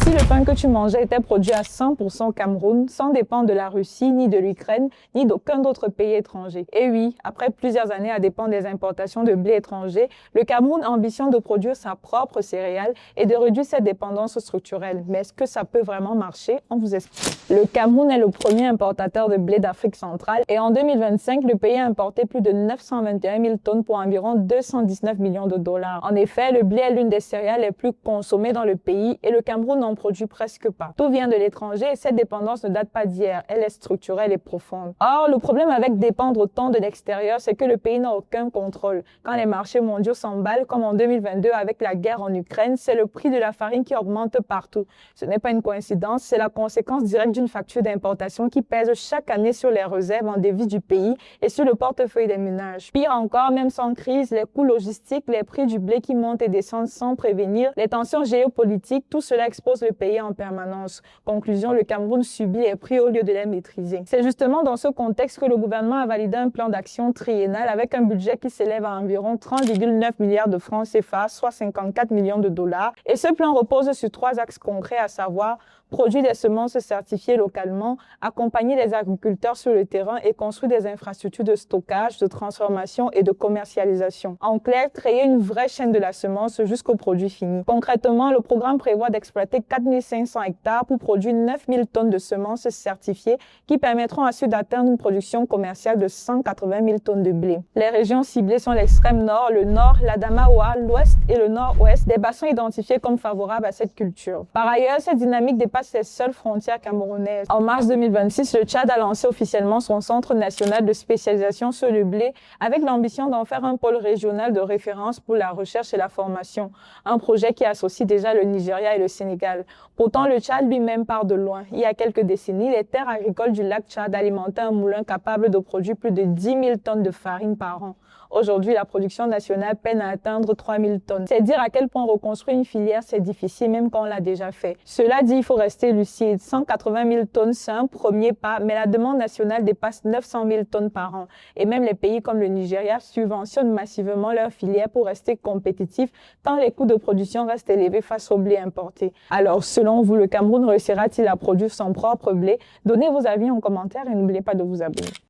si le pain que tu mangeais était produit à 100% au Cameroun, sans dépendre de la Russie, ni de l'Ukraine, ni d'aucun autre pays étranger. Et oui, après plusieurs années à dépendre des importations de blé étranger, le Cameroun ambitionne de produire sa propre céréale et de réduire cette dépendance structurelle. Mais est-ce que ça peut vraiment marcher? On vous explique. Le Cameroun est le premier importateur de blé d'Afrique centrale et en 2025, le pays a importé plus de 921 000 tonnes pour environ 219 millions de dollars. En effet, le blé est l'une des céréales les plus consommées dans le pays et le Cameroun n'en produit presque pas. Tout vient de l'étranger et cette dépendance ne date pas d'hier. Elle est structurelle et profonde. Or, le problème avec dépendre autant de l'extérieur, c'est que le pays n'a aucun contrôle. Quand les marchés mondiaux s'emballent, comme en 2022 avec la guerre en Ukraine, c'est le prix de la farine qui augmente partout. Ce n'est pas une coïncidence, c'est la conséquence directe d'une facture d'importation qui pèse chaque année sur les réserves en devises du pays et sur le portefeuille des ménages. Pire encore, même sans crise, les coûts logistiques, les prix du blé qui montent et descendent sans prévenir, les tensions géopolitiques, tout cela expose le pays en permanence. Conclusion, le Cameroun subit les prix au lieu de les maîtriser. C'est justement dans ce contexte que le gouvernement a validé un plan d'action triennal avec un budget qui s'élève à environ 30,9 milliards de francs CFA, soit 54 millions de dollars. Et ce plan repose sur 3 axes concrets, à savoir produire des semences certifiées localement, accompagner les agriculteurs sur le terrain et construire des infrastructures de stockage, de transformation et de commercialisation. En clair, créer une vraie chaîne de la semence jusqu'au produit fini. Concrètement, le programme prévoit d'exploiter 4 500 hectares pour produire 9 000 tonnes de semences certifiées qui permettront ensuite d'atteindre une production commerciale de 180 000 tonnes de blé. Les régions ciblées sont l'extrême nord, le nord, l'Adamaoua, l'ouest et le nord-ouest, des bassins identifiés comme favorables à cette culture. Par ailleurs, cette dynamique dépasse les seules frontières camerounaises. En mars 2026, le Tchad a lancé officiellement son centre national de spécialisation sur le blé avec l'ambition d'en faire un pôle régional de référence pour la recherche et la formation. Un projet qui associe déjà le Nigeria et le Sénégal. Pourtant, le Tchad lui-même part de loin. Il y a quelques décennies, les terres agricoles du lac Tchad alimentaient un moulin capable de produire plus de 10 000 tonnes de farine par an. Aujourd'hui, la production nationale peine à atteindre 3 000 tonnes. C'est dire à quel point reconstruire une filière, c'est difficile, même quand on l'a déjà fait. Cela dit, il faut rester lucide. 180 000 tonnes, c'est un premier pas, mais la demande nationale dépasse 900 000 tonnes par an. Et même les pays comme le Nigeria subventionnent massivement leurs filières pour rester compétitifs, tant les coûts de production restent élevés face au blé importé. Alors, selon vous, le Cameroun réussira-t-il à produire son propre blé? Donnez vos avis en commentaire et n'oubliez pas de vous abonner.